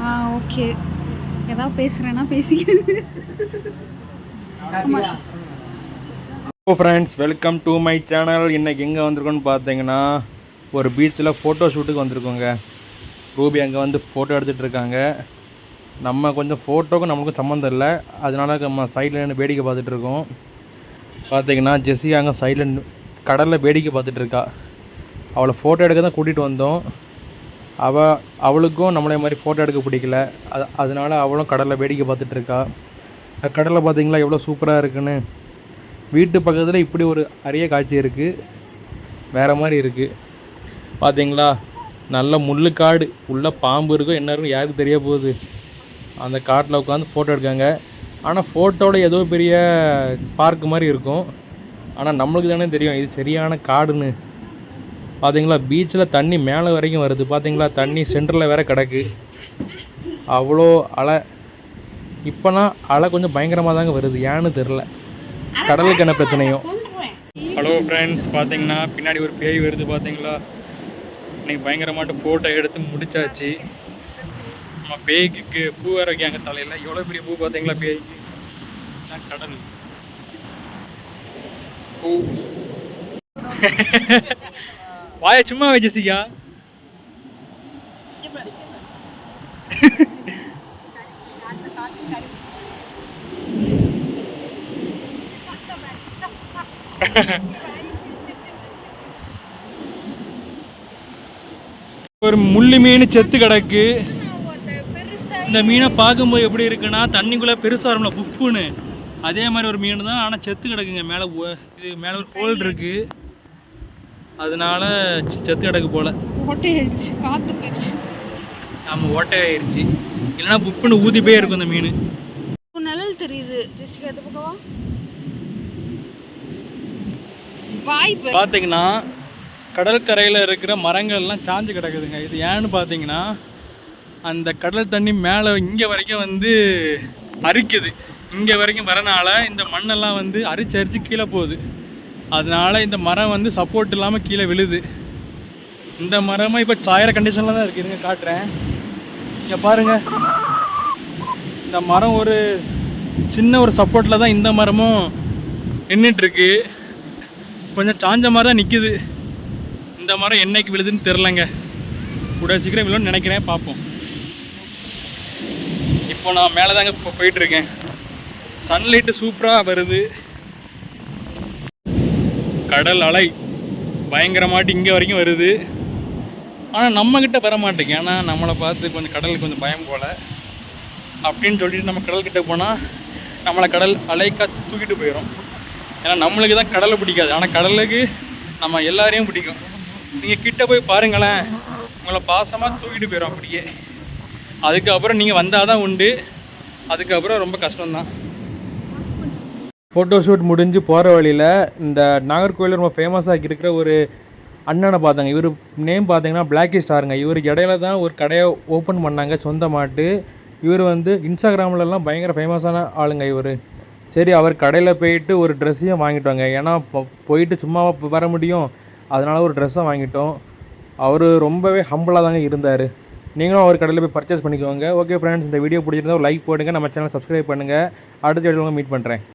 Okay. ஏதாவது பேசுகிறேன்னா பேசிக்கிறது. Hello friends, welcome to my channel. இன்றைக்கி எங்கே வந்திருக்கோன்னு பார்த்தீங்கன்னா ஒரு பீச்சில் ஃபோட்டோ ஷூட்டுக்கு வந்திருக்கோங்க. ரூபி அங்கே வந்து ஃபோட்டோ எடுத்துகிட்டு இருக்காங்க. நம்ம கொஞ்சம் ஃபோட்டோக்கும் நம்மளுக்கும் சம்மந்தம் இல்லை, அதனால நம்ம சைடில் நின்று வேடிக்கை பார்த்துட்ருக்கோம். பார்த்தீங்கன்னா ஜெஸ்ஸி அங்கே சைடில் கடலில் வேடிக்கை பார்த்துட்ருக்கா. அவளை ஃபோட்டோ எடுக்க தான் கூட்டிகிட்டு வந்தோம். அவளுக்கும் நம்மளே மாதிரி ஃபோட்டோ எடுக்க பிடிக்கல, அதனால அவளும் கடலில் வேடிக்கை பார்த்துட்ருக்கா. கடலில் பார்த்தீங்களா எவ்வளோ சூப்பராக இருக்குன்னு. வீட்டு பக்கத்தில் இப்படி ஒரு அரிய காட்சி இருக்குது, வேறு மாதிரி இருக்குது. பார்த்தீங்களா, நல்ல முள்ளுக்காடு உள்ள பாம்பு இருக்கும், என்ன இருக்கும் யாருக்கு தெரிய போகுது. அந்த காட்டில் உட்காந்து ஃபோட்டோ எடுக்காங்க. ஆனால் ஃபோட்டோவில் ஏதோ பெரிய பார்க்கு மாதிரி இருக்கும், ஆனால் நம்மளுக்கு தானே தெரியும் இது சரியான காடுன்னு. பார்த்தீங்களா, பீச்சில் தண்ணி மேலே வரைக்கும் வருது. பார்த்தீங்களா, தண்ணி சென்டரில் வேறு கிடக்கு. அவ்வளோ அலை. இப்போனா அலை கொஞ்சம் பயங்கரமாக தாங்க வருது, ஏன்னு தெரில, கடலுக்கு என்ன பிரச்சனையும். ஹலோ ஃப்ரெண்ட்ஸ், பார்த்தீங்கன்னா பின்னாடி ஒரு பேய் வருது. பார்த்தீங்களா, இன்னைக்கு பயங்கரமாட்டு ஃபோட்டோ எடுத்து முடிச்சாச்சு. நம்ம பேய்க்கு பூ வேற வைக்காங்க தலையில். எவ்வளோ பெரிய பூ பார்த்தீங்களா பேய்க்கு. கடல் பூ. வாய சும்மா வச்சியா. ஒரு முள்ளு மீன் செத்து கிடக்கு. இந்த மீனை பார்க்கும்போது எப்படி இருக்குன்னா, தண்ணிக்குள்ளே பெருசாக வரும்ல புஃப்னு, அதே மாதிரி ஒரு மீன் தான், ஆனால் செத்து கிடக்குங்க. மேலே இது மேலே ஒரு ஹோல் இருக்கு, அதனால செத்து கிடக்கு போல. ஓட்டையாயிருச்சு, காற்று போயிடுச்சு. ஆமாம், ஓட்டையாயிருச்சு, இல்லைன்னா புஃப்னு ஊதி போய் இருக்கும் இந்த மீன். நிழல் தெரியுது ஜெசிகா, அந்த பக்கவா வாய்ப்பு. பார்த்தீங்கன்னா கடற்கரையில் இருக்கிற மரங்கள்லாம் சாஞ்சு கிடக்குதுங்க. இது ஏன்னு பார்த்தீங்கன்னா, அந்த கடல் தண்ணி மேலே இங்கே வரைக்கும் வந்து அரிக்குது. இங்கே வரைக்கும் வரனால இந்த மண்ணெல்லாம் வந்து அரிச்சு கீழே போகுது. அதனால இந்த மரம் வந்து சப்போர்ட் இல்லாமல் கீழே விழுது. இந்த மரமாக இப்போ சாயிற கண்டிஷனில் தான் இருக்குது. இருங்க காட்டுறேன். இங்கே பாருங்கள், இந்த மரம் ஒரு சின்ன ஒரு சப்போர்ட்டில் தான் இந்த மரமும் நின்றுட்டுருக்கு. கொஞ்சம் சாஞ்ச மாதிரி தான் நிற்கிது. இந்த மரம் என்னைக்கு விழுதுன்னு தெரிலங்க, கூட சீக்கிரம் விழுன்னு நினைக்கிறேன், பார்ப்போம். இப்போ நான் மேலே தாங்க இப்போ போயிட்டுருக்கேன். சன்லைட்டு சூப்பராக வருது. கடல் அலை பயங்கரமாட்டு இங்கே வரைக்கும் வருது, ஆனால் நம்மக்கிட்ட வர மாட்டேங்க. ஏன்னா நம்மளை பார்த்து கொஞ்சம் கடலுக்கு கொஞ்சம் பயம் போல் அப்படின்னு சொல்லிட்டு நம்ம கடல்கிட்ட போனால் நம்மளை கடல் அலைக்கா தூக்கிட்டு போயிடும். ஏன்னா நம்மளுக்கு தான் கடலை பிடிக்காது, ஆனால் கடலுக்கு நம்ம எல்லாரையும் பிடிக்கும். நீங்கள் கிட்ட போய் பாருங்களேன், உங்களை பாசமாக தூக்கிட்டு போயிடும் அப்படியே. அதுக்கப்புறம் நீங்கள் வந்தால் தான் உண்டு, அதுக்கப்புறம் ரொம்ப கஷ்டம்தான். ஃபோட்டோ ஷூட் முடிஞ்சு போகிற வழியில் இந்த நாகர்கோவில் ரொம்ப ஃபேமஸாக இருக்கிற ஒரு அண்ணனை பார்த்தாங்க. இவர் நேம் பார்த்தீங்கன்னா பிளாக்கி ஸ்டாருங்க. இவர் இடையில தான் ஒரு கடையை ஓப்பன் பண்ணாங்க சொந்தமாட்டு. இவர் வந்து இன்ஸ்டாகிராம்லலாம் பயங்கர ஃபேமஸான ஆளுங்க இவர். சரி, அவர் கடையில் போயிட்டு ஒரு ட்ரெஸ்ஸையும் வாங்கிட்டோங்க. ஏன்னா போயிட்டு சும்மா வர முடியும், அதனால் ஒரு ட்ரெஸ்ஸை வாங்கிட்டோம். அவர் ரொம்பவே ஹம்பிளாக தாங்க இருந்தார். நீங்களும் அவர் கடையில் போய் பர்ச்சேஸ் பண்ணிக்கோங்க. ஓகே ஃப்ரெண்ட்ஸ், இந்த வீடியோ பிடிச்சிருந்தா ஒரு லைக் போடுங்க, நம்ம சேனல் சப்ஸ்கிரைப் பண்ணுங்கள். அடுத்த வீடியோவில் மீட் பண்ணுறேன்.